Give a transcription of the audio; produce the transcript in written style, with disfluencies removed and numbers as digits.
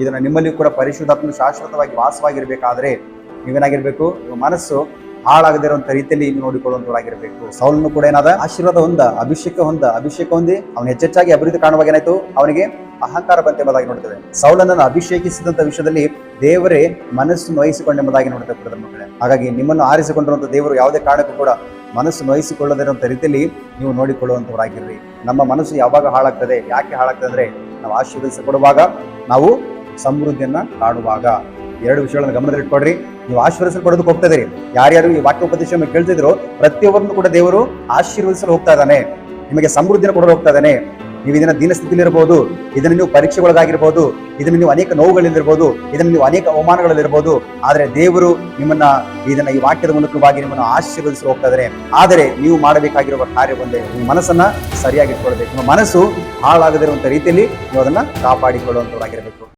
ಇದನ್ನು ನಿಮ್ಮಲ್ಲಿ ಕೂಡ ಪರಿಶುದ್ಧಾತ್ಮ ಶಾಶ್ವತವಾಗಿ ವಾಸವಾಗಿರ್ಬೇಕಾದ್ರೆ ನೀವೇನಾಗಿರ್ಬೇಕು, ನಿಮ್ಮ ಮನಸ್ಸು ಹಾಳಾಗದಿರುವಂತ ರೀತಿಯಲ್ಲಿ ನೀವು ನೋಡಿಕೊಳ್ಳುವಂತವರಾಗಿರ್ಬೇಕು. ಸೌಲನು ಕೂಡ ಏನಾದ, ಆಶೀರ್ವಾದ ಅಭಿಷೇಕ ಹೊಂದಿ ಅವನು ಹೆಚ್ಚೆಚ್ಚಾಗಿ ಅಭಿವೃದ್ಧಿ ಕಾಣುವಾಗ ಏನಾಯ್ತು, ಅವನಿಗೆ ಅಹಂಕಾರ ಬಂತೆಂಬುದಾಗಿ ನೋಡ್ತೇವೆ. ಸೌಲನನ್ನು ಅಭಿಷೇಕಿಸಿದಂತ ವಿಷಯದಲ್ಲಿ ದೇವರೇ ಮನಸ್ಸು ನೋಯಿಸಿಕೊಂಡೆಂಬುದಾಗಿ ನೋಡ್ತೇವೆ ಮಕ್ಕಳೇ. ಹಾಗಾಗಿ ನಿಮ್ಮನ್ನು ಆರಿಸಿಕೊಂಡಿರುವಂತ ದೇವರು ಯಾವುದೇ ಕಾರಣಕ್ಕೂ ಕೂಡ ಮನಸ್ಸು ನೋಯಿಸಿಕೊಳ್ಳದಿರುವಂತ ರೀತಿಯಲ್ಲಿ ನೀವು ನೋಡಿಕೊಳ್ಳುವಂತವರಾಗಿರ್ರಿ. ನಮ್ಮ ಮನಸ್ಸು ಯಾವಾಗ ಹಾಳಾಗ್ತದೆ, ಯಾಕೆ ಹಾಳಾಗ್ತದೆ ಅಂದ್ರೆ ನಾವು ಆಶೀರ್ವದಿಸಲ್ಪಡುವಾಗ, ನಾವು ಸಮೃದ್ಧಿಯನ್ನ ಕಾಣುವಾಗ. ಎರಡು ವಿಷಯಗಳನ್ನು ಗಮನದಲ್ಲಿಟ್ಕೊಡ್ರಿ. ನೀವು ಆಶೀರ್ವದಿಸಲ್ಪಡೋದಕ್ಕೆ ಹೋಗ್ತದಿರಿ. ಯಾರ್ಯಾರು ಈ ವಾಕ್ಯೋಪದೇಶವನ್ನು ಕೇಳ್ತಿದ್ರು ಪ್ರತಿಯೊಬ್ಬರನ್ನು ಕೂಡ ದೇವರು ಆಶೀರ್ವದಿಸಲು ಹೋಗ್ತಾ ಇದ್ದಾನೆ, ನಿಮಗೆ ಸಮೃದ್ಧಿನ ಕೊಡಲು ಹೋಗ್ತಾ ಇದ್ದಾನೆ. ನೀವು ಇದನ್ನ ದೀನಸ್ಥಿತಿಲಿರ್ಬೋದು, ಇದನ್ನು ನೀವು ಪರೀಕ್ಷೆಗೊಳಗಾಗಿರ್ಬೋದು, ಇದನ್ನು ನೀವು ಅನೇಕ ನೋವುಗಳಿಂದಿರ್ಬೋದು, ಇದನ್ನು ನೀವು ಅನೇಕ ಅವಮಾನಗಳಲ್ಲಿರ್ಬೋದು. ಆದರೆ ದೇವರು ನಿಮ್ಮನ್ನ ಈ ವಾಕ್ಯದ ಮೂಲಕವಾಗಿ ನಿಮ್ಮನ್ನು ಆಶೀರ್ವದಿಸಲು ಹೋಗ್ತಾ ಇದ್ದಾರೆ. ಆದರೆ ನೀವು ಮಾಡಬೇಕಾಗಿರುವ ಕಾರ್ಯ ಒಂದೇ, ನಿಮ್ಮ ಮನಸ್ಸನ್ನ ಸರಿಯಾಗಿ ಇಟ್ಕೊಳ್ಬೇಕು. ನಿಮ್ಮ ಮನಸ್ಸು ಹಾಳಾಗದಿರುವಂತ ರೀತಿಯಲ್ಲಿ ನೀವು ಅದನ್ನ ಕಾಪಾಡಿಕೊಳ್ಳುವಂತವರಾಗಿರಬೇಕು.